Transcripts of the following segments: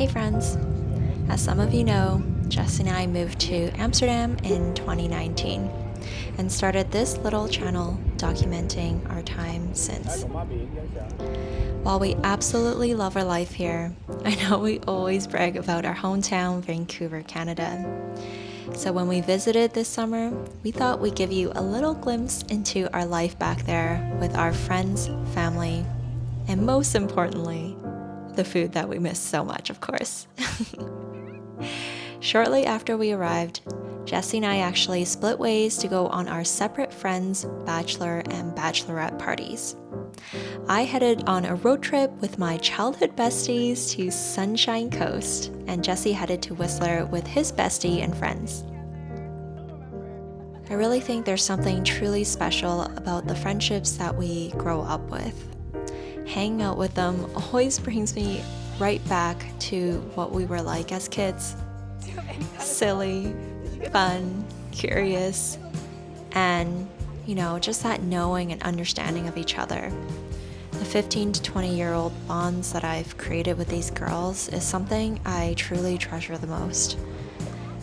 Hey friends! As some of you know, Jesse and I moved to Amsterdam in 2019 and started this little channel documenting our time since. While we absolutely love our life here, I know we always brag about our hometown, Vancouver, Canada. So when we visited this summer, we thought we'd give you a little glimpse into our life back there with our friends, family, and most importantly, the food that we miss so much, of course. Shortly after we arrived, Jesse and I actually split ways to go on our separate friends' bachelor and bachelorette parties. I headed on a road trip with my childhood besties to Sunshine Coast, and Jesse headed to Whistler with his bestie and friends. I really think there's something truly special about the friendships that we grow up with. Hanging out with them always brings me right back to what we were like as kids. Silly, fun, curious, and, just that knowing and understanding of each other. The 15 to 20-year-old bonds that I've created with these girls is something I truly treasure the most.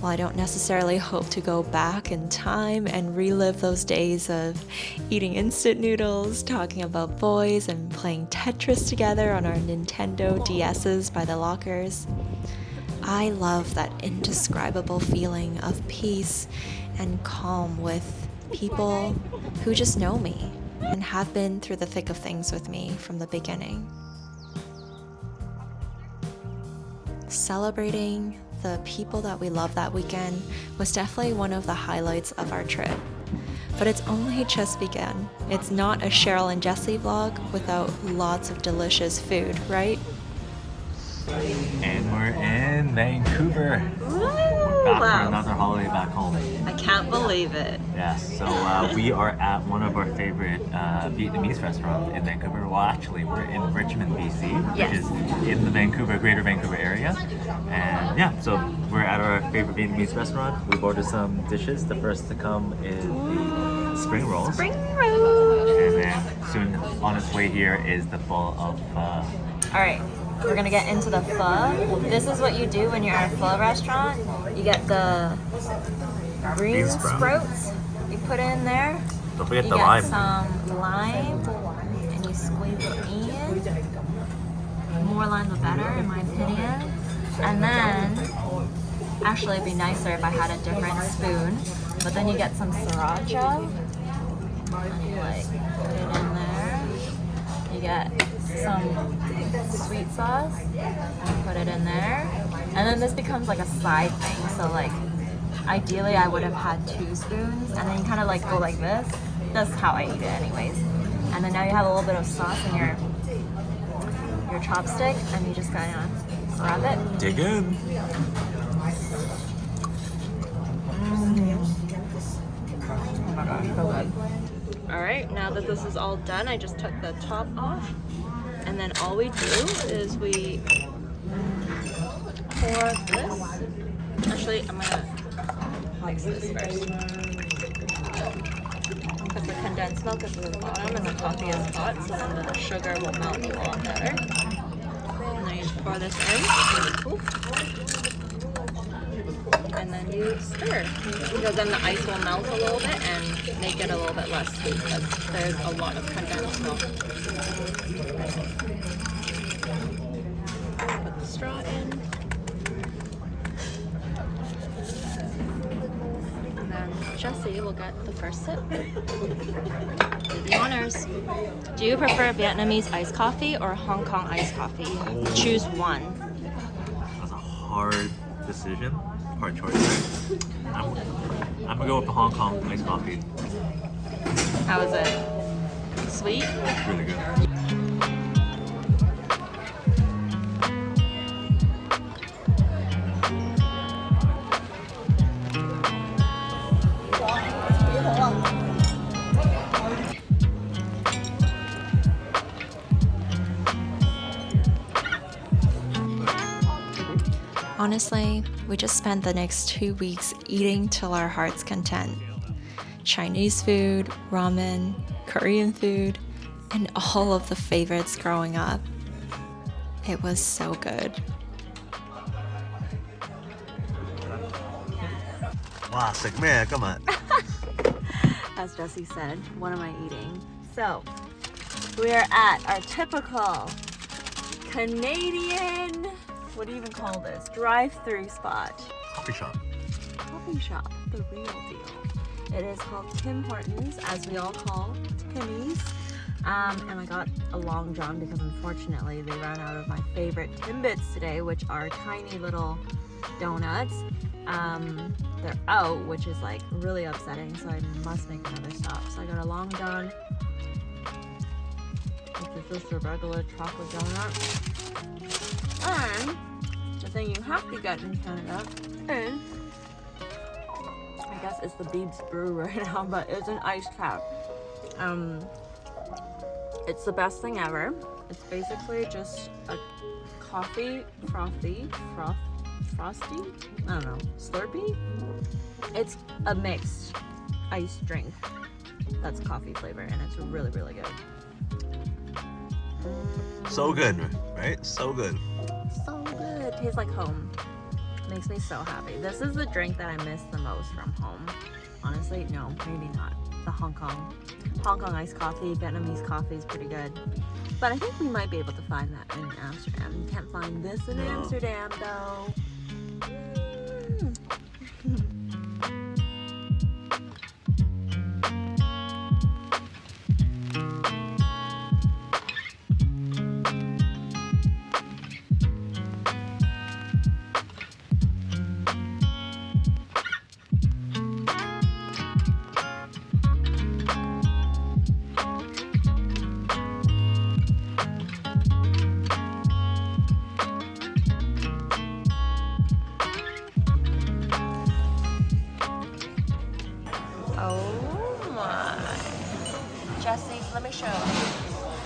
While I don't necessarily hope to go back in time and relive those days of eating instant noodles, talking about boys, and playing Tetris together on our Nintendo DS's by the lockers, I love that indescribable feeling of peace and calm with people who just know me and have been through the thick of things with me from the beginning. Celebrating the people that we love that weekend was definitely one of the highlights of our trip. But it's only just begun. It's not a Cheryl and Jesse vlog without lots of delicious food, right? And we're in Vancouver. Back for another holiday back home. I can't believe it. Yes, so we are at one of our favorite Vietnamese restaurants in Vancouver. Well, actually, we're in Richmond, BC, Yes. which is in the greater Vancouver area. And yeah, so we're at our favorite Vietnamese restaurant. We've ordered some dishes. The first to come is the spring rolls. Spring rolls! And then soon on its way here is the bowl of Alright, we're gonna get into the pho. This is what you do when you're at a pho restaurant. You get the green sprouts, you put it in there. Don't forget you the get lime. some lime, and you squeeze it in. The more lime the better, in my opinion. And then, actually it'd be nicer if I had a different spoon, but then you get some sriracha, and you put it in there. You get some sweet sauce, and put it in there, and then this becomes like a side thing. So ideally I would have had 2 spoons, and then you kind of go like this. That's how I eat it anyways. And then now you have a little bit of sauce in your chopstick, and you just kind of rub it. Dig in. Oh my gosh, so good. Alright, now that this is all done, I just took the top off. And then all we do is we pour this. Actually, I'm gonna mix this first. Put the condensed milk at the bottom, and the coffee is hot, so then the sugar will melt a lot better. And then you just pour this in. And then you stir, because then the ice will melt a little bit and make it a little bit less sweet, because there's a lot of condensed milk. Put the straw in. And then Jesse will get the first sip. Do the honors. Do you prefer Vietnamese iced coffee or Hong Kong iced coffee? Choose one. That's a hard decision, hard choice. I'm gonna go with the Hong Kong iced coffee. How is it? Sweet? It's really good. Honestly, we just spent the next 2 weeks eating till our heart's content. Chinese food, ramen, Korean food, and all of the favorites growing up. It was so good. 食咩今日 As Jesse said, what am I eating? So, we are at our typical Canadian, what do you even call this? Drive-through spot. Coffee shop. Coffee shop, the real deal. It is called Tim Hortons, as we all call Timmy's. And I got a Long John because unfortunately they ran out of my favorite Timbits today, which are tiny little donuts. They're out, which is like really upsetting, so I must make another stop. So I got a Long John, which is just a regular chocolate donut. And the thing you have to get in Canada is, I guess it's the Beebs Brew right now, but it's an iced cap. It's the best thing ever. It's basically just a coffee frosty? I don't know, Slurpee? It's a mixed iced drink that's coffee flavor, and it's really, really good. So good, right? So good. So good. Tastes like home. Makes me so happy. This is the drink that I miss the most from home. Honestly, no, maybe not. The Hong Kong iced coffee, Vietnamese coffee is pretty good. But I think we might be able to find that in Amsterdam. You can't find this in Amsterdam though. Jesse, let me show you.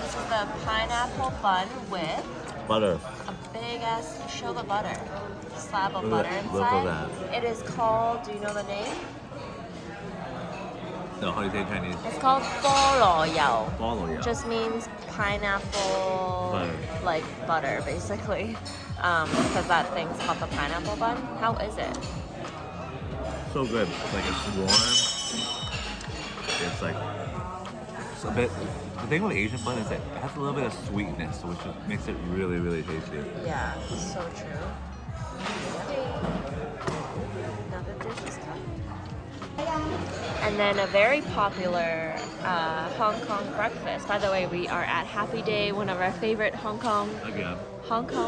This is the pineapple bun with Butter. a big ass, show the butter, slab of butter Look at inside. It is called, do you know the name? No, how do you say in Chinese? It's called 菠蘿油. Follow Just means pineapple, Butter. like butter basically. Because that thing's called the pineapple bun. How is it? So good. Like it's warm. It's like it's a bit. The thing with Asian bun is that it has a little bit of sweetness, which makes it really, really tasty. Yeah, so true. Another dish is coming. And then a very popular Hong Kong breakfast. By the way, we are at Happy Day, one of our favorite Hong Kong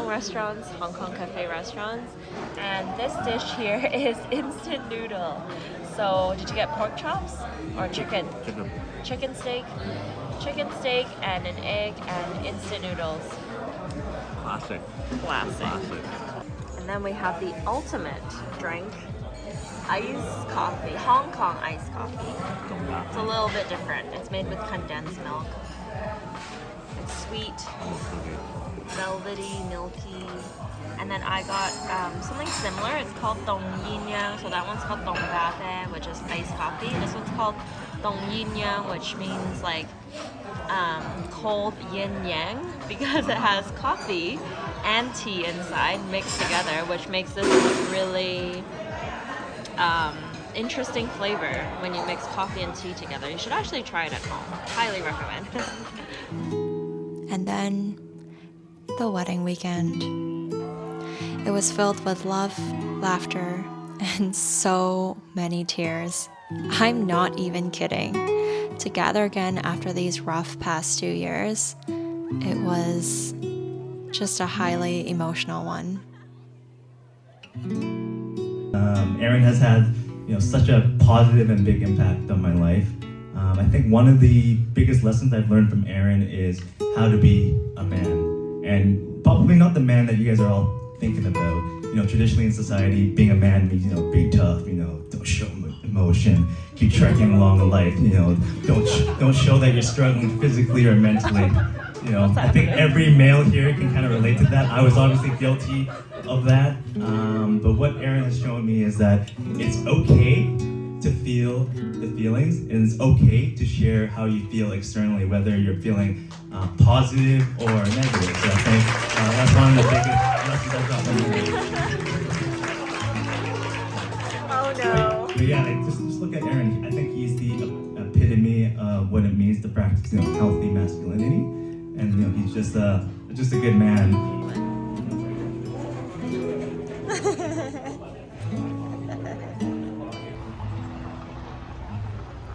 restaurants, Hong Kong cafe restaurants. And this dish here is instant noodle. So, did you get pork chops or chicken? Chicken steak. Chicken steak and an egg and instant noodles. Classic. And then we have the ultimate drink, iced coffee, Hong Kong iced coffee. It's a little bit different. It's made with condensed milk. It's sweet, velvety, milky. And then I got something similar. It's called Dong Yin Yang. So that one's called Dong Cafe, which is iced coffee. This one's called Dong Yin Yang, which means like cold yin yang, because it has coffee and tea inside mixed together, which makes this a really interesting flavor when you mix coffee and tea together. You should actually try it at home. Highly recommend. And then the wedding weekend. It was filled with love, laughter, and so many tears. I'm not even kidding. To gather again after these rough past 2 years, it was just a highly emotional one. Erin has had, such a positive and big impact on my life. I think one of the biggest lessons I've learned from Erin is how to be a man, and probably not the man that you guys are all thinking about. Traditionally in society, being a man means being tough. Don't show emotion, keep trekking along the life. Don't show that you're struggling physically or mentally. I think every male here can kind of relate to that. I was obviously guilty of that, but what Erin has shown me is that it's okay to feel the feelings, and it's okay to share how you feel externally, whether you're feeling positive or negative. So I think that's one of the biggest lessons I've got from you. Oh no. But yeah, like just look at Aaron. I think he's the epitome of what it means to practice, healthy masculinity, and he's just a good man.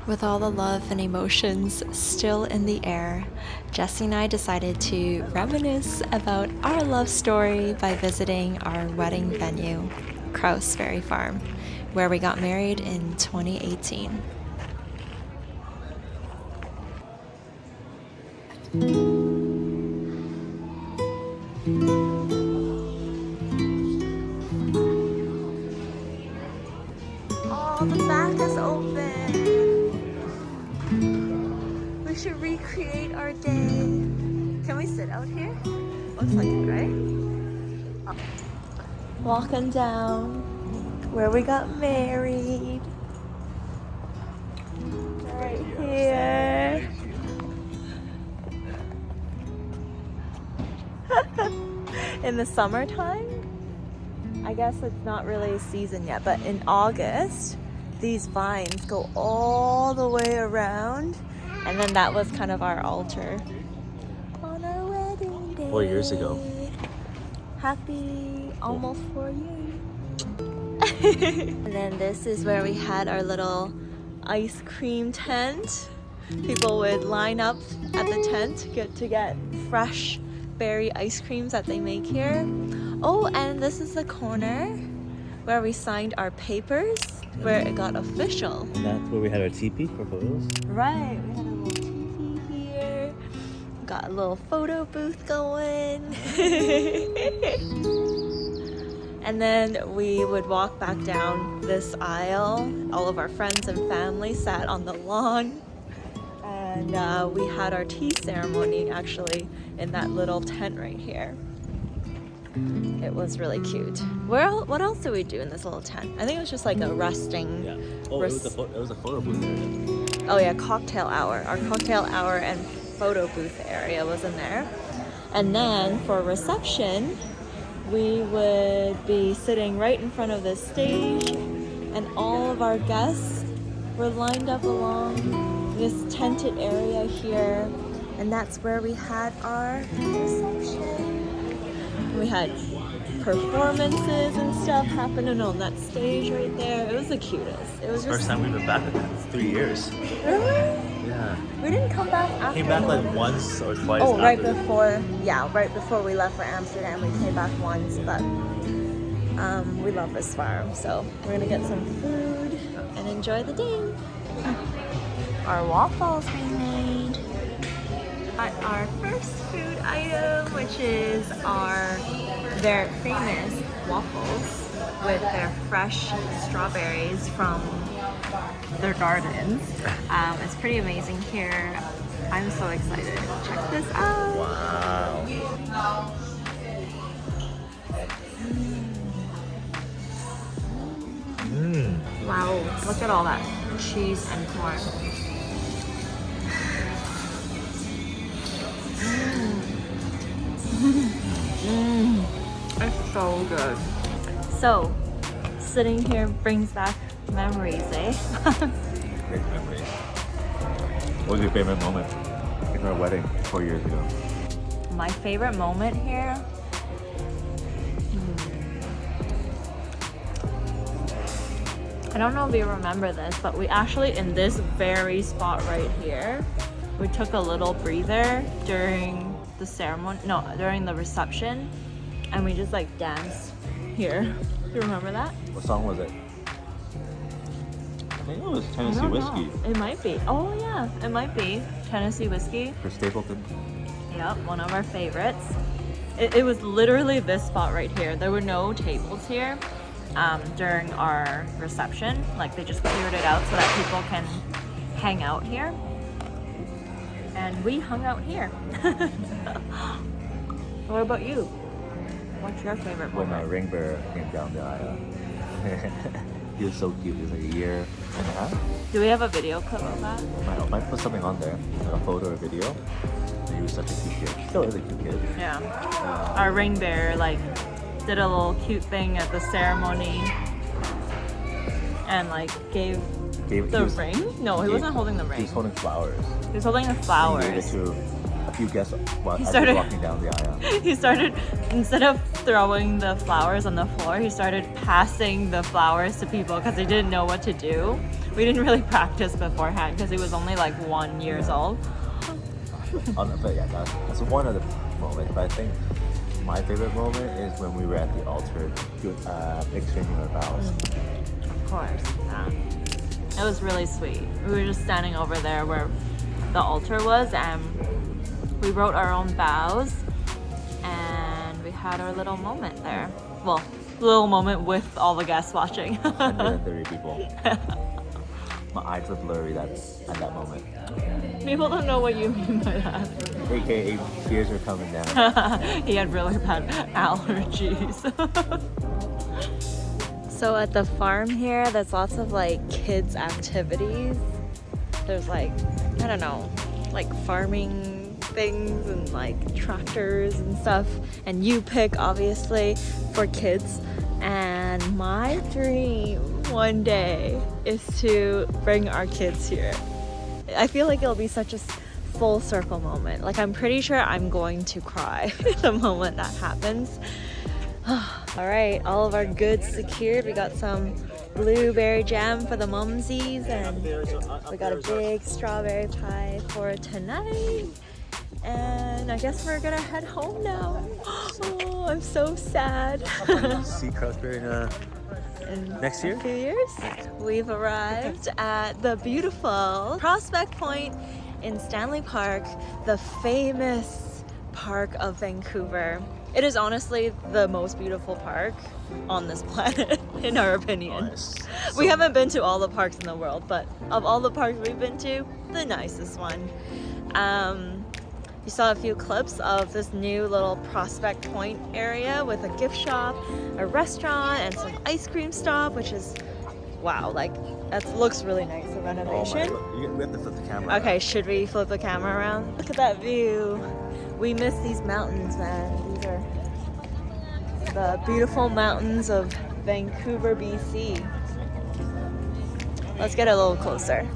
With all the love and emotions still in the air, Jesse and I decided to reminisce about our love story by visiting our wedding venue, Krause Berry Farm, where we got married in 2018. Oh, the back is open. We should recreate our day. Can we sit out here? Looks like it, right? Walking down where we got married. Right here. In the summertime, I guess it's not really season yet, but in August, these vines go all the way around, and then that was kind of our altar on our wedding day. 4 years ago. Happy almost 4 years. And then this is where we had our little ice cream tent. People would line up at the tent to get fresh berry ice creams that they make here. Oh, and this is the corner where we signed our papers, where it got official. And that's where we had our teepee for photos. Right, we had a little TV here. Got a little photo booth going. And then we would walk back down this aisle. All of our friends and family sat on the lawn. And we had our tea ceremony actually in that little tent right here. It was really cute. What else did we do in this little tent? I think it was just like a resting. Yeah. Oh, it was a photo booth area. Oh yeah, cocktail hour. Our cocktail hour and photo booth area was in there. And then for reception, we would be sitting right in front of the stage, and all of our guests were lined up along this tented area here, and that's where we had our reception. We had performances and stuff happening on that stage right there. It was the cutest. It was just... First time we've been back in 3 years. Really? Yeah. We didn't come back after. Came back like once or twice. Oh, right after. before we left for Amsterdam, we came back once, but we love this farm, so we're gonna get some food and enjoy the day. Our waffles we made. Our first food item, which is their famous waffles with their fresh strawberries from their gardens. It's pretty amazing here. I'm so excited. Check this out. Wow. Wow, look at all that cheese and corn. It's so good. So, sitting here brings back memories, eh? Great memories. What was your favorite moment in our wedding 4 years ago? My favorite moment here? I don't know if you remember this, but we actually, in this very spot right here, we took a little breather during the ceremony, during the reception, and we just like danced here. Do you remember that? What song was it? I think it was Tennessee Whiskey. It might be. Oh yeah, it might be Tennessee Whiskey. For Stapleton. Yep, one of our favorites. It was literally this spot right here. There were no tables here during our reception. Like they just cleared it out so that people can hang out here. And we hung out here. What about you? What's your favorite When moment? ring bearer came down the aisle. He was so cute. He was like a year and a half. Do we have a video clip of that? I might put something on there, like a photo or video. He was such a cute kid. Still is a cute kid. Yeah. Our ring bearer like did a little cute thing at the ceremony. and like gave He the was- ring. No, he wasn't holding the He ring. was holding flowers. He was holding the He gave it flowers. to a few guests while He as started- they were walking down the aisle. He started, instead of throwing the flowers on the floor, he started passing the flowers to people because he didn't know what to do. We didn't really practice beforehand because he was only like 1 year old. But yeah, that's one of the moments. But I think my favorite moment is when we were at the altar exchanging our vows. Of course, yeah. It was really sweet. We were just standing over there where the altar was, and we wrote our own vows, and we had our little moment there. Well, little moment with all the guests watching. 130 people. My eyes were blurry at that moment. People don't know what you mean by that. AKA tears were coming down. He had really bad allergies. So at the farm here, there's lots of like kids activities. There's like, I don't know, like farming things and like tractors and stuff. And you pick obviously for kids. And my dream one day is to bring our kids here. I feel like it'll be such a full circle moment. Like I'm pretty sure I'm going to cry the moment that happens. All right, all of our goods secured. We got some blueberry jam for the mumsies, and we got a big strawberry pie for tonight. And I guess we're gonna head home now. Oh, I'm so sad. See Krause Berry In next year? a few years, we've arrived at the beautiful Prospect Point in Stanley Park, the famous park of Vancouver. It is honestly the most beautiful park on this planet, in our opinion. Nice. We haven't been to all the parks in the world, but of all the parks we've been to, the nicest one. You saw a few clips of this new little Prospect Point area with a gift shop, a restaurant, and some ice cream stop, which is, wow, like, that looks really nice, the Oh my renovation. God. We have to flip the camera. Okay, should we flip the camera around? Look at that view. We miss these mountains, man. These are the beautiful mountains of Vancouver, BC. Let's get a little closer.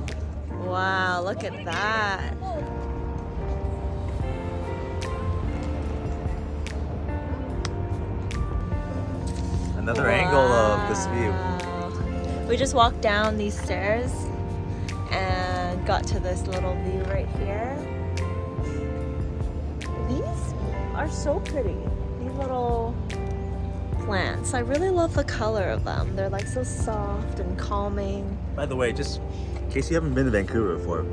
Wow, look at that. Another angle of this view. Wow. We just walked down these stairs and got to this little view right here. These are so pretty. These little plants. I really love the color of them. They're like so soft and calming. By the way, just in case you haven't been to Vancouver before,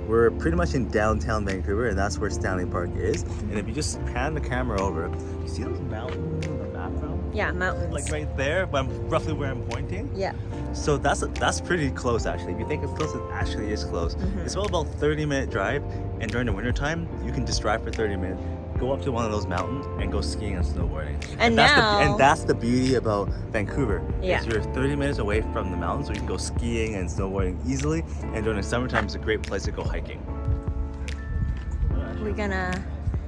we're pretty much in downtown Vancouver, and that's where Stanley Park is. And if you just pan the camera over, you see those mountains in the background? Yeah, mountains. Like right there, roughly where I'm pointing. Yeah. So that's pretty close actually. If you think it's close, it actually is close. It's about 30-minute drive, and during the wintertime, you can just drive for 30 minutes, go up to one of those mountains, and go skiing and snowboarding. And that's the beauty about Vancouver. Yeah. Is you're 30 minutes away from the mountains, so you can go skiing and snowboarding easily. And during the summertime, it's a great place to go hiking. We're gonna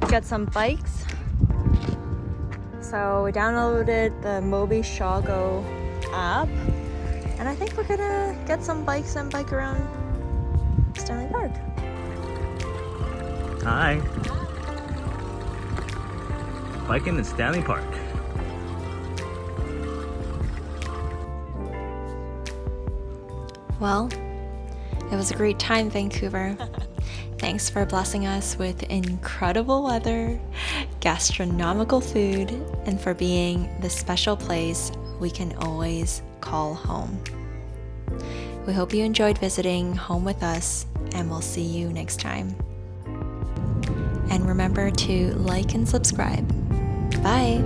get some bikes. So we downloaded the Moby Shaw Go app, and I think we're gonna get some bikes and bike around Stanley Park. Hi. Biking in Stanley Park. Well, it was a great time, Vancouver. Thanks for blessing us with incredible weather, gastronomical food, and for being the special place we can always call home. We hope you enjoyed visiting home with us, and we'll see you next time. And remember to like and subscribe. Bye!